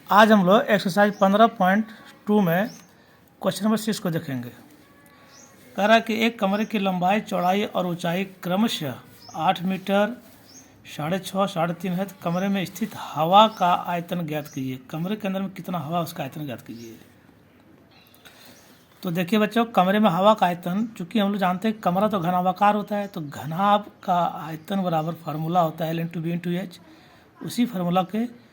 आज हम लोग एक्सरसाइज 15.2 में क्वेश्चन नंबर 6 को देखेंगे। कह रहा है कि एक कमरे की लंबाई, चौड़ाई और ऊंचाई क्रमशः 8 मीटर, 6.5, 3.5 है। तो कमरे में स्थित हवा का आयतन ज्ञात कीजिए। कमरे के अंदर में कितना हवा, उसका आयतन ज्ञात कीजिए। तो देखिए बच्चों, कमरे में हवा का आयतन, चूँकि हम लोग जानते हैं कमरा तो घनाभाकार होता है, तो घनाभ का आयतन बराबर फार्मूला होता है L/V/H। उसी फार्मूला के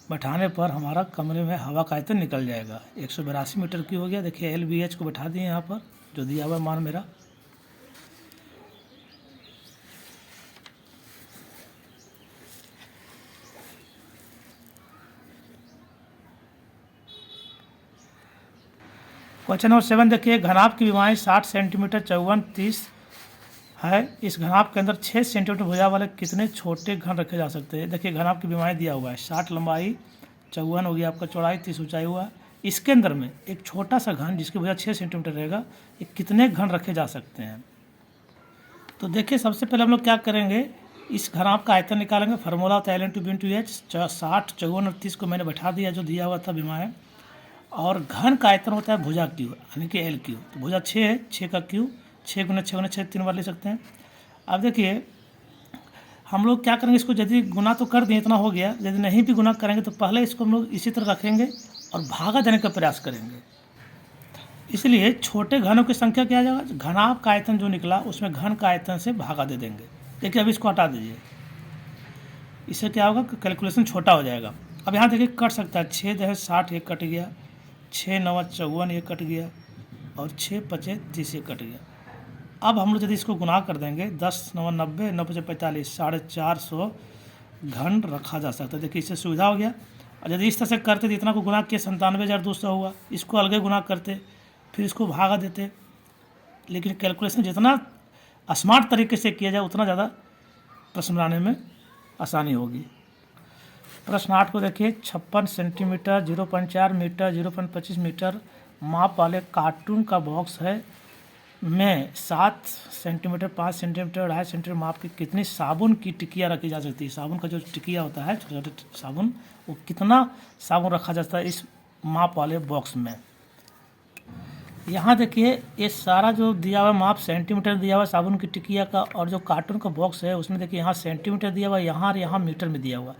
बैठाने पर हमारा कमरे में हवा का आयतन निकल जाएगा। 182 मीटर की हो गया। देखिए LVH को बैठा दिए यहाँ पर, जो दिया हुआ मान मेरा। क्वेश्चन नंबर 7 देखिए, घनाभ की विमाएँ 60 सेंटीमीटर, 54, 30 है। इस घनाभ के अंदर 6 सेंटीमीटर भुजा वाले कितने छोटे घन रखे जा सकते हैं। देखिए घनाभ की विमाएँ दिया हुआ है, 60 लंबाई, 54 हो गया आपका चौड़ाई, 30 ऊंचाई हुआ। इसके अंदर में एक छोटा सा घन जिसकी भुजा 6 सेंटीमीटर रहेगा, ये कितने घन रखे जा सकते हैं। तो देखिए सबसे पहले हम लोग क्या करेंगे, इस घनाभ का आयतन निकालेंगे। फार्मूला होता है L/V/H। 60, 54 और 30 को मैंने बैठा दिया जो दिया हुआ था विमाएँ। और घन का आयतन होता है भुजा क्यू, यानी कि L क्यू। तो भुजा 6 है, 6 का क्यू, 6 गुना 6 गुना 6 3 बार ले सकते हैं। अब देखिए हम लोग क्या करेंगे, इसको यदि गुना तो कर दें, इतना हो गया। यदि नहीं भी गुना करेंगे तो पहले इसको हम लोग इसी तरह रखेंगे और भागा देने का प्रयास करेंगे। इसलिए छोटे घनों की संख्या क्या आ जाएगा, घनाभ का आयतन जो निकला उसमें घन का आयतन से भागा दे देंगे। देखिए अब इसको हटा दीजिए, इससे क्या होगा, कैलकुलेशन छोटा हो जाएगा। अब यहाँ देखिए कट सकता है, 6 10 60 एक कट गया, 6 9 54 एक कट गया, और 6 5 30 एक कट गया। अब हम लोग यदि इसको गुना कर देंगे, 10 9 90, 9 5 45, 450 घन रखा जा सकता है। देखिए इससे सुविधा हो गया। और यदि इस तरह से करते तो इतना को गुना किया 97,200 हुआ। इसको अलग गुना करते, फिर इसको भागा देते। लेकिन कैलकुलेशन जितना स्मार्ट तरीके से किया जाए उतना ज़्यादा प्रश्न बनाने में आसानी होगी। प्रश्न 8 को देखिए, 56 सेंटीमीटर, 0.4 मीटर, 0.25 मीटर माप वाले कार्टून का बॉक्स है में 7 सेंटीमीटर, 5 सेंटीमीटर, 2.5 सेंटीमीटर माप की कितनी साबुन की टिकिया रखी जा सकती है। साबुन का जो टिकिया होता है, छोटे छोटे साबुन, वो कितना साबुन रखा जाता है इस माप वाले बॉक्स में। यहाँ देखिए ये सारा जो दिया हुआ माप सेंटीमीटर दिया हुआ साबुन की टिकिया का, और जो कार्टून का बॉक्स है उसमें देखिए यहाँ सेंटीमीटर दिया हुआ, यहाँ और यहाँ मीटर में दिया हुआ।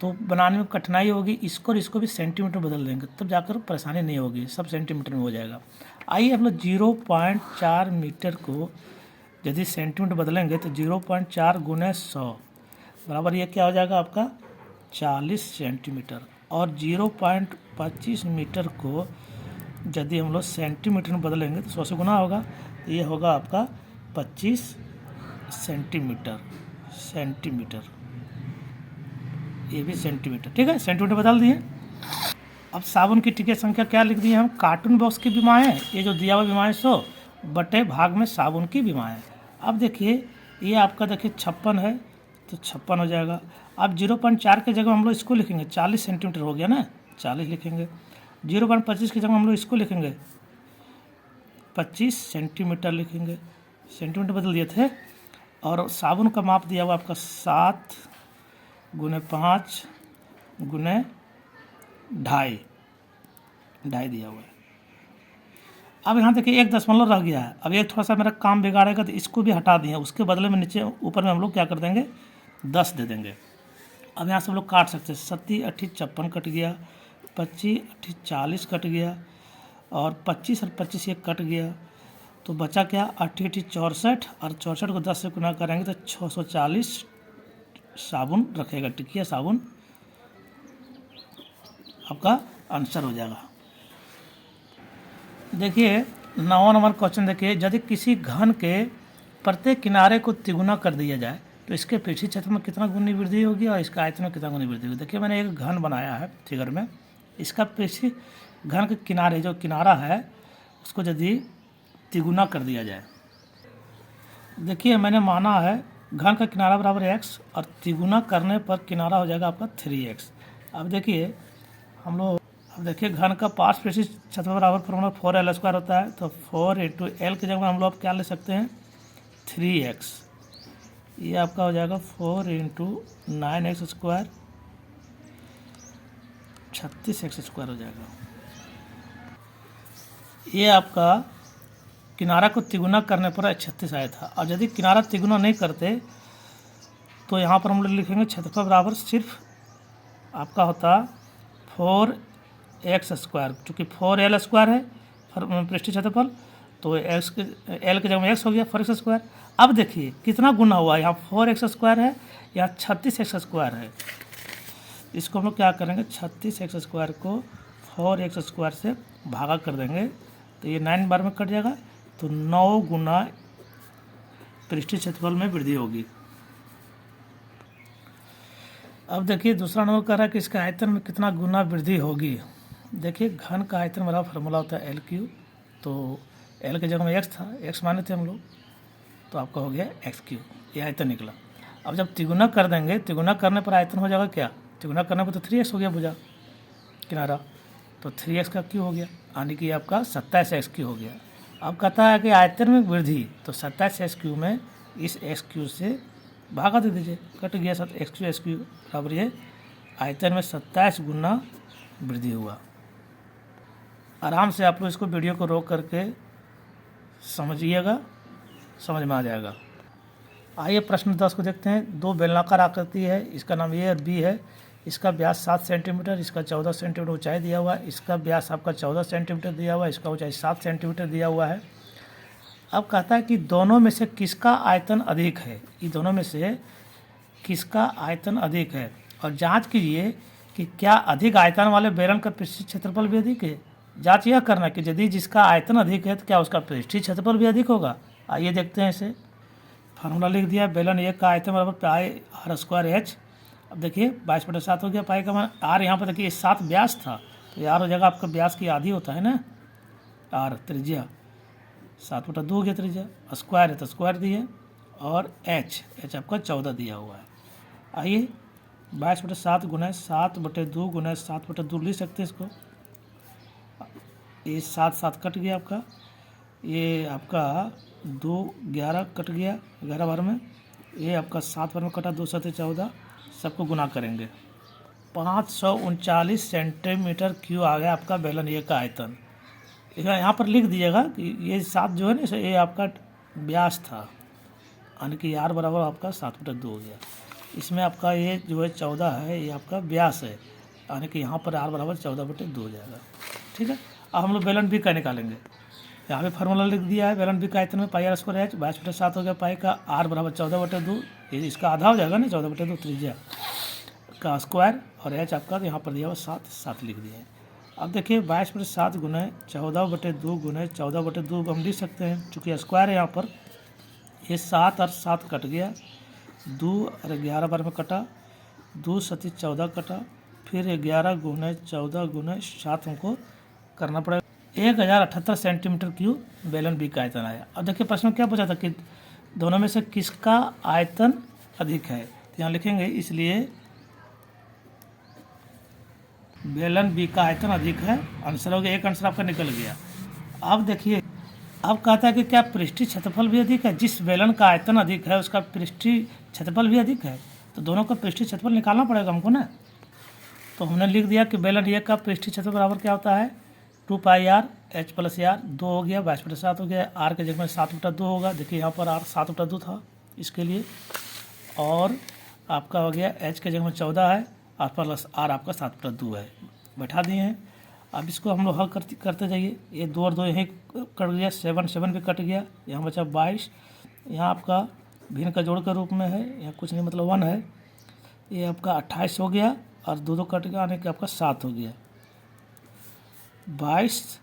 तो बनाने में कठिनाई होगी, इसको और इसको भी सेंटीमीटर बदल देंगे, तब जाकर परेशानी नहीं होगी, सब सेंटीमीटर में हो जाएगा। आइए हम लोग 0.4 मीटर को यदि सेंटीमीटर बदलेंगे तो 0.4 गुने 100 बराबर ये क्या हो जाएगा आपका 40 सेंटीमीटर। और 0.25 मीटर को यदि हम लोग सेंटीमीटर में बदलेंगे तो 100 से गुना होगा, तो ये होगा आपका 25 सेंटीमीटर। ये भी सेंटीमीटर, ठीक है, सेंटीमीटर बदल दिए। अब साबुन की टिकिया संख्या क्या लिख दी है हम, कार्टून बॉक्स की विमाएँ, ये जो दिया हुआ विमाएँ 100 बटे भाग में साबुन की विमाएँ। अब देखिए ये आपका देखिए 56 है, तो 56 हो जाएगा। अब 0.4 की जगह हम लोग इसको लिखेंगे, 40 सेंटीमीटर हो गया ना, 40 लिखेंगे। 0.25 की जगह हम लोग इसको लिखेंगे 25 सेंटीमीटर लिखेंगे, सेंटीमीटर बदल दिए थे। और साबुन का माप दिया हुआ आपका 7 गुने 5 गुने 2.5 दिया हुआ है। अब यहाँ देखिए 1 दशमलव रह गया है। अब ये थोड़ा सा मेरा काम बिगाड़ेगा, तो इसको भी हटा दिए, उसके बदले में नीचे ऊपर में हम लोग क्या कर देंगे 10 दे देंगे। अब यहाँ से हम लोग काट सकते हैं, 7 8 56 कट गया, 25 8 40 कट गया, और 25 और 25 एक कट गया, तो बचा क्या 8 8 64, और 64 को 10 से गुना करेंगे तो 640 साबुन रखेगा, टिकिया साबुन आपका आंसर हो जाएगा। देखिए 9वां नंबर क्वेश्चन देखिए, यदि किसी घन के प्रत्येक किनारे को तिगुना कर दिया जाए तो इसके पृष्ठीय क्षेत्र में कितना गुनी वृद्धि होगी और इसका आयतन में कितना गुनी वृद्धि होगी। देखिए मैंने एक घन बनाया है फिगर में, इसका पृष्ठीय घन के किनारे जो किनारा है उसको यदि तिगुना कर दिया जाए, देखिए मैंने माना है घन का किनारा बराबर x, और तिगुना करने पर किनारा हो जाएगा आपका 3x। अब देखिए हम लोग, अब देखिए घन का पार्श्व पृष्ठीय क्षेत्र बराबर फॉर्मूला 4l² होता है, तो 4 × l की जगह हम लोग क्या ले सकते हैं 3x। ये आपका हो जाएगा 4 × 9x², 36x² हो जाएगा। ये आपका किनारा को तिगुना करने पर 36 आया था। और यदि किनारा तिगुना नहीं करते तो यहाँ पर हम लोग लिखेंगे क्षेत्रफल बराबर सिर्फ आपका होता 4x², चूँकि 4l² है पृष्ठीय क्षेत्रफल, तो x के l की जगह में x हो गया 4x²। अब देखिए कितना गुना हुआ, यहाँ 4x² है, यहाँ 36x² है। इसको हम लोग क्या करेंगे, 36x² को 4x² से भागा कर देंगे तो ये 9 बार में कट जाएगा, तो 9 गुना पृष्ठीय क्षेत्रफल में वृद्धि होगी। अब देखिए दूसरा नंबर कह रहा है कि इसका आयतन में कितना गुना वृद्धि होगी। देखिए घन का आयतन वाला फार्मूला होता है L3, तो L की जगह में x था, x माने थे हम लोग, तो आपका हो गया x3, ये आयतन निकला। अब जब तिगुना कर देंगे, तिगुना करने पर आयतन हो जाएगा क्या, तिगुना करने पर तो 3x हो गया भुजा किनारा, तो 3x का क्यू हो गया, यानी कि आपका 27x³ हो गया। अब कहता है कि आयतन में वृद्धि, तो 27x³ में इस x³ से भागा दे दीजिए, कट गया x³ बराबर ये आयतन में 27 गुना वृद्धि हुआ। आराम से आप लोग इसको वीडियो को रोक करके समझिएगा, समझ में आ जाएगा। आइए प्रश्न 10 को देखते हैं। दो बेलनाकार आकृति है, इसका नाम ए और बी है। इसका व्यास 7 सेंटीमीटर, इसका 14 सेंटीमीटर ऊंचाई दिया हुआ है। इसका व्यास आपका 14 सेंटीमीटर दिया हुआ है, इसका ऊंचाई 7 सेंटीमीटर दिया हुआ है। अब कहता है कि दोनों में से किसका आयतन अधिक है, ये दोनों में से किसका आयतन अधिक है, और जांच कीजिए कि क्या अधिक आयतन वाले बेलन का पृष्ठीय क्षेत्रफल भी अधिक है। जांच यह करना कि यदि जिसका आयतन अधिक है तो क्या उसका पृष्ठीय क्षेत्रफल भी अधिक होगा। आइए देखते हैं इसे। फार्मूला लिख दिया, बेलन एक का आयतन बराबर πr²h। अब देखिए 22/7 हो गया, पाई का मान r, यहाँ पर देखिए 7 व्यास था, तो r हो जाएगा आपका व्यास की आधी होता है ना, r त्रिज्या 7/2 हो गया त्रिज्या, स्क्वायर है तो स्क्वायर दिए, और h आपका 14 दिया हुआ है। आइए 22/7 गुना 7/2 गुना 7/2 लिख सकते हैं इसको। ये 7 कट गया आपका, ये आपका 2 11 कट गया 11 बार में, ये आपका 7 बार में कटा, 2 7 14, सबको गुना करेंगे 539 सेंटीमीटर क्यू आ गया आपका बेलन ये का आयतन। यहाँ पर लिख दीजिएगा कि ये 7 जो है ना, ये आपका व्यास था, यानी कि r बराबर आपका 7/2 हो गया। इसमें आपका ये जो है 14 है, ये आपका व्यास है, यानी कि यहाँ पर r बराबर 14/2 हो जाएगा। ठीक है, अब हम लोग बेलन बी का निकालेंगे। यहाँ पे फार्मूला लिख दिया है, बेलन बी का आयतन में πr² h, 22/7 हो गया, पाई का r बराबर 14/2, ये इसका आधा हो जाएगा ना, 14/2 त्रिज्या का स्क्वायर, और h आपका यहाँ पर दिया हुआ 7 लिख दिया है। अब देखिए 22/7 गुना 14/2 गुना 14/2 हम लिख सकते हैं, चूँकि स्क्वायर है यहाँ पर, ये 7 और 7 कट गया, 2 और 11 बार में कटा, 2 7 14 कटा, फिर 11 गुना 14 गुना 7 हमको करना पड़ेगा। 1078 सेंटीमीटर क्यूब बेलन बी का आयतन आया। अब देखिए प्रश्न में क्या पूछा था कि दोनों में से किसका आयतन अधिक है, तो यहाँ लिखेंगे इसलिए बेलन बी का आयतन अधिक है, आंसर हो गया, एक आंसर आपका निकल गया। अब देखिए, अब कहता है कि क्या पृष्ठीय क्षेत्रफल भी अधिक है, जिस बेलन का आयतन अधिक है उसका पृष्ठीय क्षेत्रफल भी अधिक है, तो दोनों का पृष्ठीय क्षेत्रफल निकालना पड़ेगा हमको ना। तो हमने लिख दिया कि बेलन ए का पृष्ठीय क्षेत्रफल बराबर क्या होता है, 2πr h + r, 2 हो गया, 22/7 हो गया, r के जगह में 7/2 होगा। देखिए यहाँ पर r 7/2 था इसके लिए, और आपका हो गया h के जगह में 14 है, r प्लस r आपका 7/2 है, बैठा दिए हैं। अब इसको हम लोग हल करते जाइए। ये 2 और 2 यहीं कट गया, 7 भी कट गया, यहाँ बचा 22, यहाँ आपका भिन्न का जोड़ के रूप में है, यहाँ कुछ नहीं मतलब 1 है, ये आपका 28 हो गया, और 2 कट गया, यानी कि आपका 7 हो गया। 22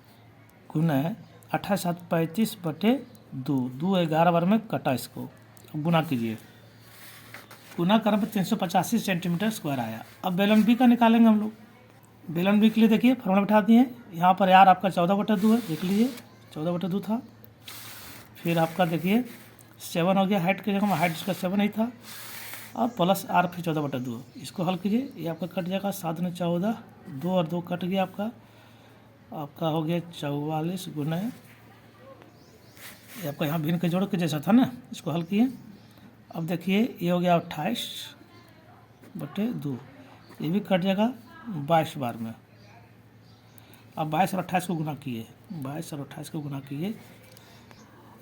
गुना 28 7 35/2, 2 11 बार में कटा, इसको गुना कीजिए, गुना करने पर 385 सेंटीमीटर स्क्वायर आया। अब बेलन बी का निकालेंगे हम लोग। बेलन बी के लिए देखिए फॉर्मूला बैठा दिए हैं, यहाँ पर यार आपका 14/2 है, देख लीजिए 14/2 था, फिर आपका देखिए 7 हो गया, हाइट के जगह में हाइट इसका 7 ही था, और प्लस r फिर 14/2, इसको हल कीजिए, ये आपका कट जाएगा, 7 ने 14, 2 और 2 कट गया, आपका हो गया 44 गुना, ये आपका यहाँ भिन्न के जोड़ के जैसा था ना, इसको हल किए। अब देखिए ये हो गया 28/2, ये भी कट जाएगा 22 बार में, अब 22 और 28 को गुना किए, 22 और 28 को गुना किए।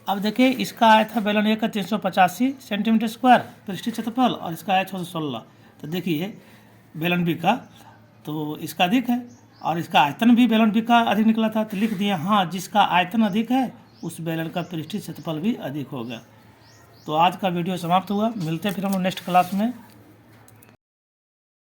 अब देखिए इसका आया था बेलन ए का 385 सेंटीमीटर स्क्वायर पृष्ठीय क्षेत्रफल, और इसका आया 616। तो देखिए बेलन बी का तो इसका अधिक है, और इसका आयतन भी बेलन बी का अधिक निकला था। तो लिख दिए हाँ, जिसका आयतन अधिक है उस बेलन का पृष्ठीय क्षेत्रफल भी अधिक होगा। तो आज का वीडियो समाप्त हुआ, मिलते हैं फिर हम लोग नेक्स्ट क्लास में।